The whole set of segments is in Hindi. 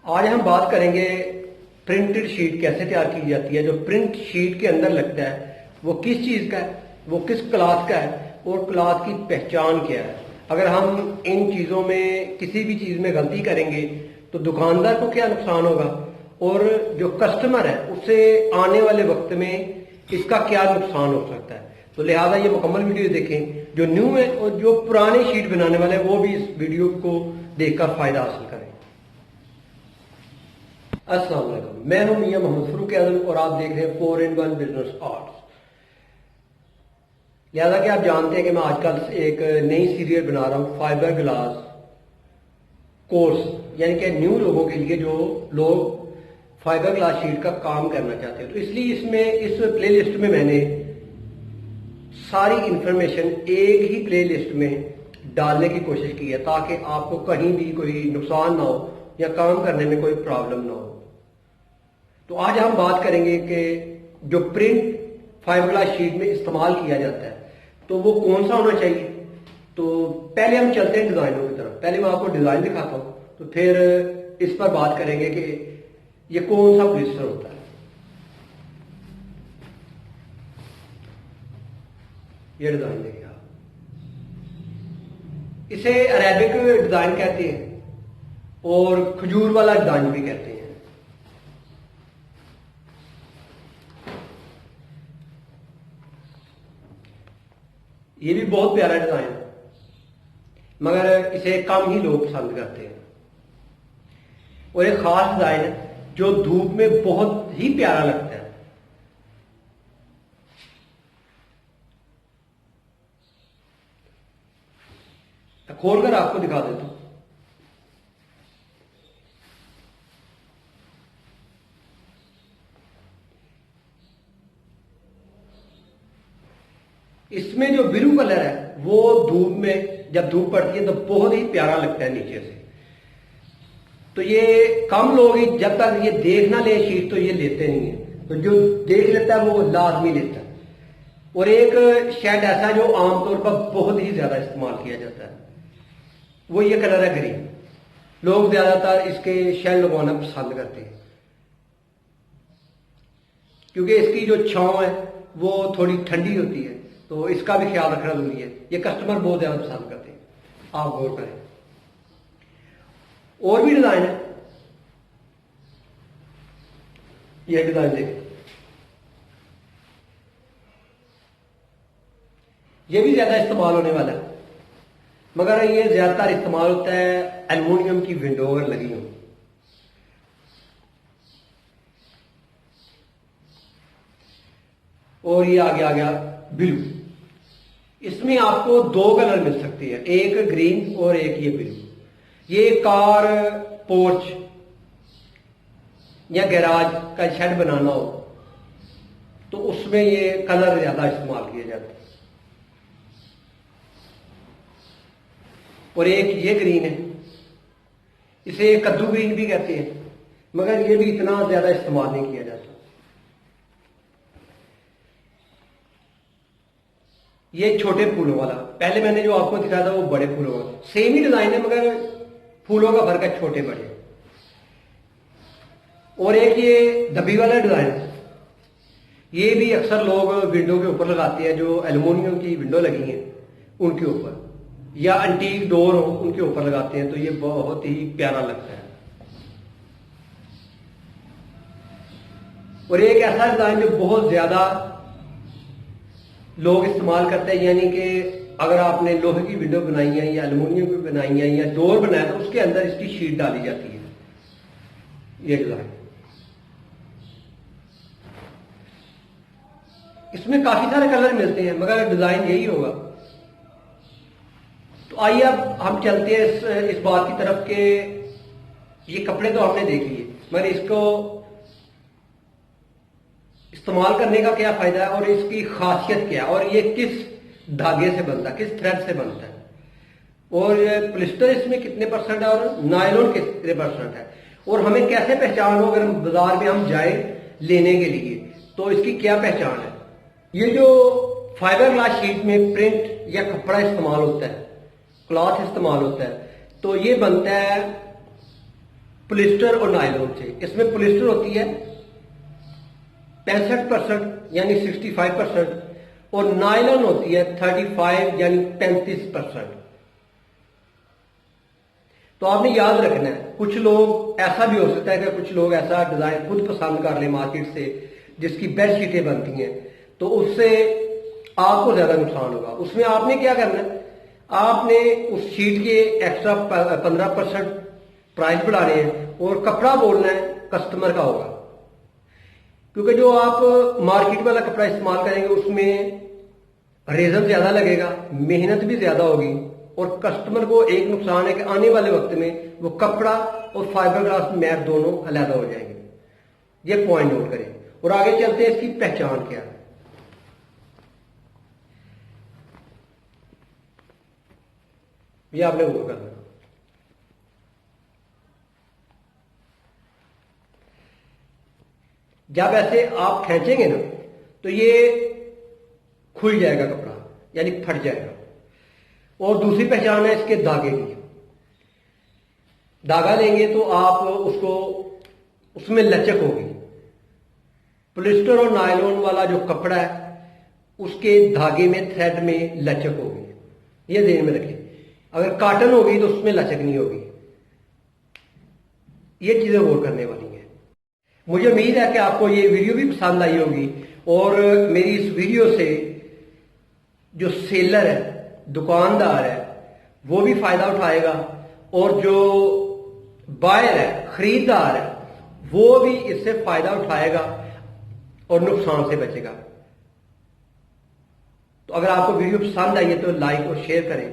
आज हम बात करेंगे प्रिंटेड शीट कैसे तैयार की जाती है। जो प्रिंट शीट के अंदर लगता है वो किस चीज का है, वो किस क्लॉथ का है और क्लॉथ की पहचान क्या है। अगर हम इन चीजों में किसी भी चीज में गलती करेंगे तो दुकानदार को क्या नुकसान होगा और जो कस्टमर है उसे आने वाले वक्त में इसका क्या नुकसान हो सकता है। तो लिहाजा ये मुकम्मल वीडियो देखें, जो न्यू है और जो पुराने शीट बनाने वाले हैं वो भी इस वीडियो को देखकर फायदा हासिल करें। अस्सलाम वालेकुम, मैं हूं मियां मोहम्मद फरूक आजम और आप देख रहे हैं 4-in-1 बिजनेस आर्ट्स। लिहाजा कि आप जानते हैं कि मैं आजकल एक नई सीरियल बना रहा हूं, फाइबर ग्लास कोर्स, यानी कि न्यू लोगों के लिए जो लोग फाइबर ग्लास शीट का काम करना चाहते हैं। तो इसलिए इसमें इस प्लेलिस्ट में मैंने सारी इंफॉर्मेशन एक ही प्लेलिस्ट में डालने की कोशिश की है ताकि आपको कहीं भी कोई नुकसान ना हो या काम करने में कोई प्रॉब्लम ना हो। तो आज हम बात करेंगे कि जो प्रिंट फाइबर ग्लास शीट में इस्तेमाल किया जाता है तो वो कौन सा होना चाहिए। तो पहले हम चलते हैं डिजाइनों की तरफ। पहले मैं आपको डिजाइन दिखाता हूं तो फिर इस पर बात करेंगे कि ये कौन सा पॉलिस्टर होता है। ये डिजाइन देखिए आप, इसे अरेबिक डिजाइन कहते हैं और खजूर वाला डिजाइन भी कहते हैं। ये भी बहुत प्यारा डिजाइन है मगर इसे कम ही लोग पसंद करते हैं। और एक खास डिजाइन है जो धूप में बहुत ही प्यारा लगता है। खोलकर आपको दिखा देता हूं। इसमें जो ब्लू कलर है वो धूप में जब धूप पड़ती है तो बहुत ही प्यारा लगता है नीचे से। तो ये कम लोग ही जब तक ये देख ना ले शीट तो ये लेते नहीं है, तो जो देख लेता है वो लाजमी लेता है। और एक शेड ऐसा जो आमतौर पर बहुत ही ज्यादा इस्तेमाल किया जाता है वो ये कलर है ग्रीन। लोग ज्यादातर इसके शेड लगवाना पसंद करते हैं क्योंकि इसकी जो छांव है वो थोड़ी ठंडी होती है, तो इसका भी ख्याल रखना जरूरी है। ये कस्टमर बहुत ज्यादा पसंद करते हैं, आप गौर करें। और भी डिजाइन है, ये डिजाइन देखें, ये भी ज्यादा इस्तेमाल होने वाला है मगर ये ज्यादातर इस्तेमाल होता है एल्युमिनियम की विंडो अगर लगी हो। और ये आ गया ब्लू। इसमें आपको दो कलर मिल सकते हैं, एक ग्रीन और एक ये ब्लू। ये कार पोर्च या गैराज का शेड बनाना हो तो उसमें ये कलर ज्यादा इस्तेमाल किए जाते हैं। और एक ये ग्रीन है, इसे कद्दू ग्रीन भी कहते हैं मगर ये भी इतना ज्यादा इस्तेमाल नहीं किया जाता। ये छोटे फूलों वाला, पहले मैंने जो आपको दिखाया था वो बड़े फूलों वाला। सेम ही डिजाइन है मगर फूलों का फर्क है, छोटे बड़े। और एक ये दबी वाला डिजाइन है, ये भी अक्सर लोग विंडो के ऊपर लगाते हैं, जो एल्युमिनियम की विंडो लगी है उनके ऊपर या एंटीक डोर हो उनके ऊपर लगाते हैं, तो ये बहुत ही प्यारा लगता है। और एक ऐसा डिजाइन जो बहुत ज्यादा लोग इस्तेमाल करते हैं, यानी कि अगर आपने लोहे की विंडो बनाई है या एल्युमिनियम की बनाई है या डोर बनाया तो उसके अंदर इसकी शीट डाली जाती है। ये डिजाइन, इसमें काफी सारे कलर मिलते हैं मगर डिजाइन यही होगा। तो आइए अब हम चलते हैं इस बात की तरफ कि ये कपड़े तो हमने देख लिए मगर इसको इस्तेमाल करने का क्या फायदा है और इसकी खासियत क्या है और ये किस धागे से बनता है, किस थ्रेड से बनता है, और पॉलिस्टर इसमें कितने परसेंट है और नायलॉन कितने परसेंट है, और हमें कैसे पहचान हो अगर बाजार में हम जाए लेने के लिए तो इसकी क्या पहचान है। ये जो फाइबर ग्लास शीट में प्रिंट या कपड़ा इस्तेमाल होता है, क्लॉथ इस्तेमाल होता है, तो ये बनता है पोलिस्टर और नायलॉन से। इसमें पोलिस्टर होती है 65% यानी 65% और नायलॉन होती है 35 यानी 35%। तो आपने याद रखना है, कुछ लोग ऐसा भी हो सकता है कि कुछ लोग ऐसा डिजाइन खुद पसंद कर ले मार्केट से जिसकी बेडशीटें बनती हैं, तो उससे आपको ज्यादा नुकसान होगा। उसमें आपने क्या करना है, आपने उस शीट के एक्स्ट्रा 15% प्राइस बढ़ाने हैं और कपड़ा बोलना है कस्टमर का होगा, क्योंकि जो आप मार्केट वाला कपड़ा इस्तेमाल करेंगे उसमें रेजन ज्यादा लगेगा, मेहनत भी ज्यादा होगी और कस्टमर को एक नुकसान है कि आने वाले वक्त में वो कपड़ा और फाइबर ग्लास मैट दोनों अलग हो जाएंगे। ये पॉइंट नोट करें और आगे चलते हैं इसकी पहचान क्या है। ये आपने वो करना, जब ऐसे आप खींचेंगे ना तो ये खुल जाएगा कपड़ा यानी फट जाएगा। और दूसरी पहचान है इसके धागे की। धागा लेंगे तो आप उसको उसमें लचक होगी। पोलिस्टर और नायलॉन वाला जो कपड़ा है उसके धागे में थ्रेड में लचक होगी, ये ध्यान में रखें। अगर कॉटन होगी तो उसमें लचक नहीं होगी। ये चीजें गौर करने वाली हैं। मुझे उम्मीद है कि आपको ये वीडियो भी पसंद आई होगी और मेरी इस वीडियो से जो सेलर है, दुकानदार है, वो भी फायदा उठाएगा और जो बायर है, खरीदार है, वो भी इससे फायदा उठाएगा और नुकसान से बचेगा। तो अगर आपको वीडियो पसंद आई है तो लाइक और शेयर करें।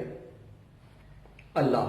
अल्लाह।